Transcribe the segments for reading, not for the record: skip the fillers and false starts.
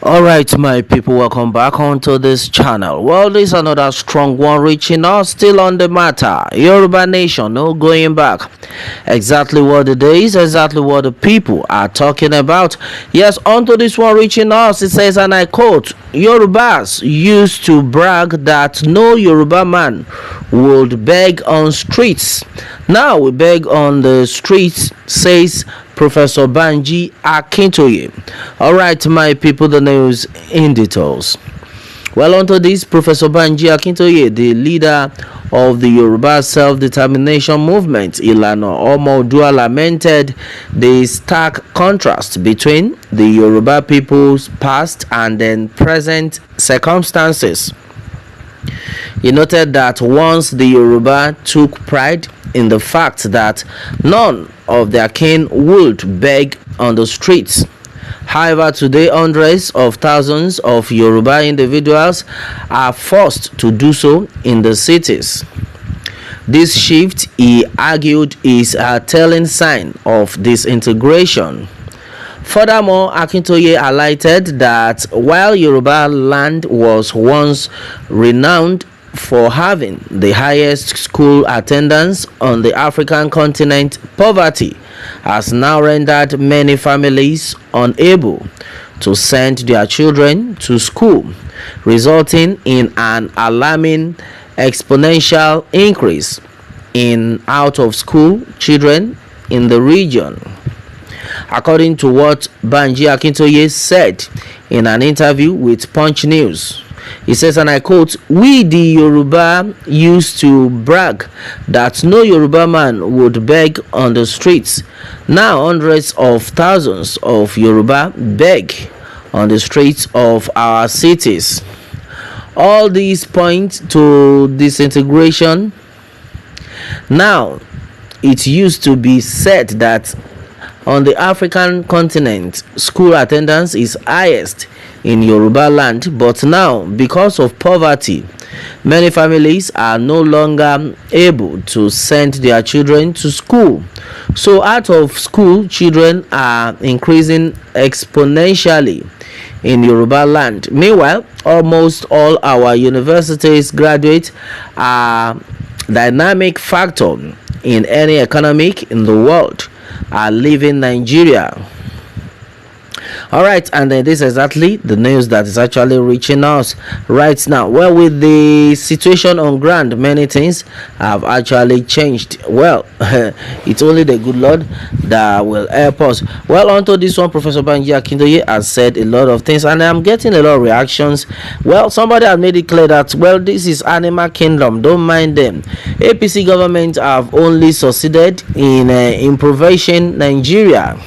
All right, my people, welcome back onto this channel. Well, this is another strong one reaching us, still on the matter. Yoruba nation, no going back. Exactly what it is, exactly what the people are talking about. Yes, onto this one reaching us, it says, and I quote, Yorubas used to brag that no Yoruba man would beg on streets. Now we beg on the streets, says Professor Banji Akintoye. All right, my people, the news in details. Well, onto this, Professor Banji Akintoye, the leader of the Yoruba self-determination movement, Ilana Omodua, lamented the stark contrast between the Yoruba people's past and then present circumstances. He noted that once the Yoruba took pride in the fact that none of their kin would beg on the streets. However, today hundreds of thousands of Yoruba individuals are forced to do so in the cities. This shift, he argued, is a telling sign of disintegration. Furthermore, Akintoye highlighted that while Yoruba land was once renowned for having the highest school attendance on the African continent, poverty has now rendered many families unable to send their children to school, resulting in an alarming exponential increase in out-of-school children in the region. According to what Banji Akintoye said in an interview with Punch News, he says, and I quote, we the Yoruba used to brag that no Yoruba man would beg on the streets. Now hundreds of thousands of Yoruba beg on the streets of our cities. All these point to disintegration. Now, it used to be said that on the African continent, school attendance is highest in Yoruba land, but now, because of poverty, many families are no longer able to send their children to school. So, out of school children are increasing exponentially in Yoruba land. Meanwhile, almost all our universities graduates are dynamic factor in any economic in the world are leaving Nigeria. All right, and then this is exactly the news that is actually reaching us right now. Well, with the situation on ground, many things have actually changed. Well, it's only the good Lord that will help us. Well, onto this one, Professor Banji Akintoye has said a lot of things, and I'm getting a lot of reactions. Well, somebody has made it clear that, well, this is animal kingdom, don't mind them. APC government have only succeeded in impoverishing Nigeria.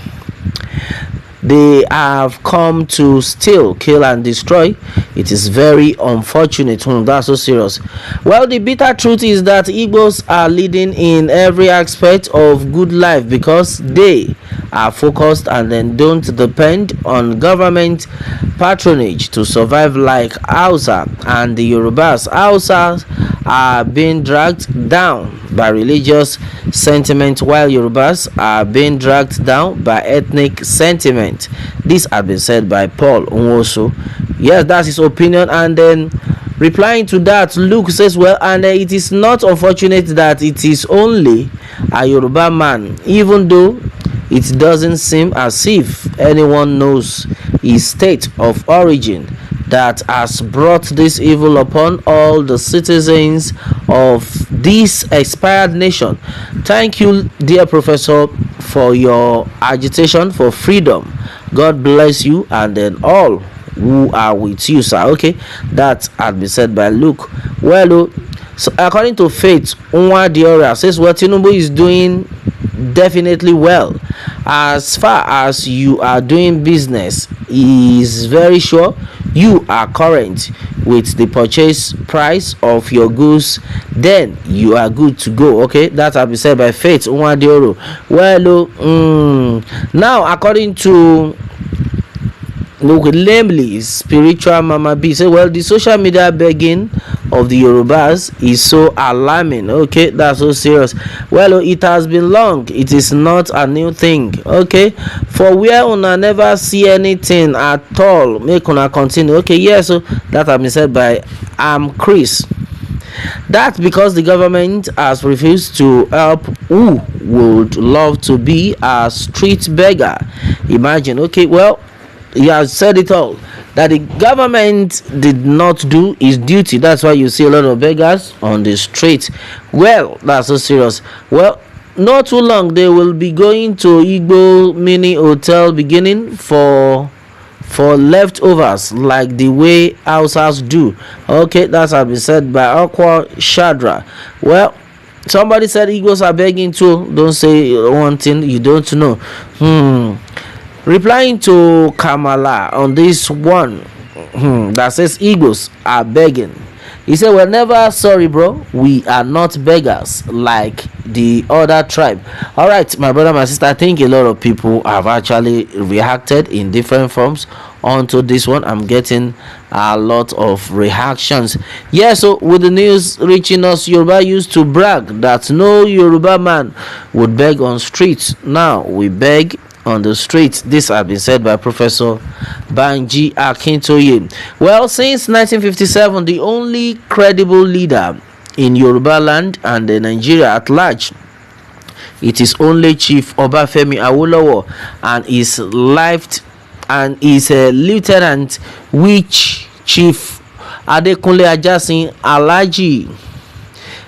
They have come to steal, kill, and destroy. It is very unfortunate. That's so serious. Well, the bitter truth is that Igbos are leading in every aspect of good life because they are focused and then don't depend on government patronage to survive like Hausa and the Yorubas. Hausas are being dragged down by religious sentiment while Yorubas are being dragged down by ethnic sentiment. This has been said by Paul Nwosu. Yes, that's his opinion. And then replying to that, Luke says, well, and it is not unfortunate that it is only a Yoruba man, even though it doesn't seem as if anyone knows his state of origin, that has brought this evil upon all the citizens of this expired nation. Thank you, dear Professor, for your agitation for freedom. God bless you and then all who are with you, sir. Okay, that had been said by Luke. Well, so according to Faith Unwa Diora says, well, Tinubu is doing definitely well. As far as you are doing business, he is very sure you are current with the purchase price of your goods, then you are good to go. Okay, that has been said by Faith Unwa. Well, now according to look, lamely spiritual mama b say, well, the social media begging of the Yorubas is so alarming. Okay, that's so serious. Well, it has been long, it is not a new thing. Okay, for where una never see anything at all, make una continue. Okay, yes, so that has been said by Chris. That's because the government has refused to help who would love to be a street beggar. Imagine. Okay, well, he has said it all, that the government did not do its duty. That's why you see a lot of beggars on the street. Well, that's so serious. Well, not too long they will be going to Igbo mini hotel beginning for leftovers, like the way houses do. Okay, that's has been said by Aqua Shadra. Well, somebody said Igbos are begging too. Don't say one thing you don't know. Replying to Kamala on this one, that says Igbos are begging. He said, we're never sorry, bro. We are not beggars like the other tribe. All right, my brother, my sister, I think a lot of people have actually reacted in different forms onto this one. I'm getting a lot of reactions. Yeah, so with the news reaching us, Yoruba used to brag that no Yoruba man would beg on streets. Now we beg on the streets. This has been said by Professor Banji Akintoye. Well, since 1957, the only credible leader in Yoruba land and Nigeria at large, it is only Chief Obafemi Awolowo and his lieutenant, which Chief Adekunle Ajasin, Alhaji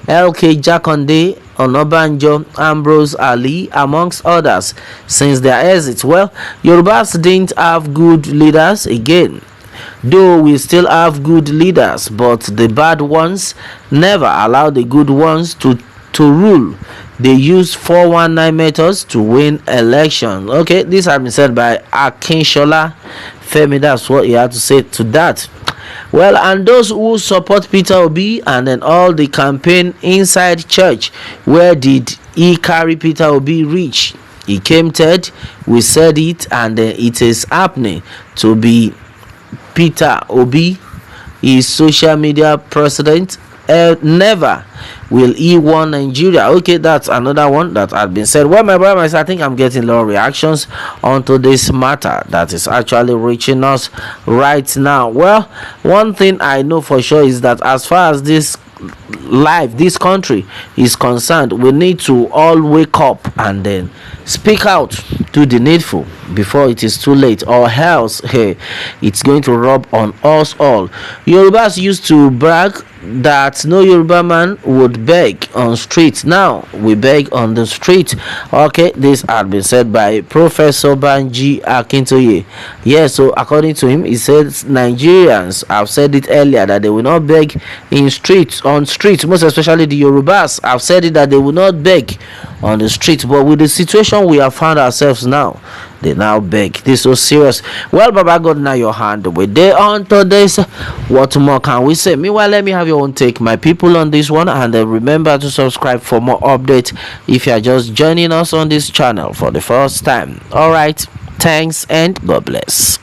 LK Jakonde, Onabanjo, Ambrose Ali, amongst others, since their exit. Well, Yorubas didn't have good leaders again, though we still have good leaders, but the bad ones never allow the good ones to rule. They use 419 methods to win elections. Okay, this has been said by Akinshola Femi. That's what he had to say to that. Well, and those who support Peter Obi and then all the campaign inside church, where did he carry Peter Obi reach? He came third. We said it, and it is happening to be Peter Obi, his social media president. Never will he won Nigeria. Okay, that's another one that had been said. Well, my brother, I think I'm getting a lot of reactions onto this matter that is actually reaching us right now. Well, one thing I know for sure is that as far as this country is concerned, we need to all wake up and then speak out, do the needful before it is too late, or else it's going to rub on us all. Yorubas used to brag that no Yoruba man would beg on street. Now we beg on the street. Okay, this had been said by Professor Banji Akintoye. Yes, so according to him, he says Nigerians have said it earlier that they will not beg on streets, most especially the Yorubas have said it that they will not beg on the street, but with the situation we have found ourselves now, they now beg. This is so serious. Well, Baba God, now your hand we there on to this. What more can we say? Meanwhile, let me have your own take, my people, on this one, and remember to subscribe for more updates if you are just joining us on this channel for the first time. All right, thanks and God bless.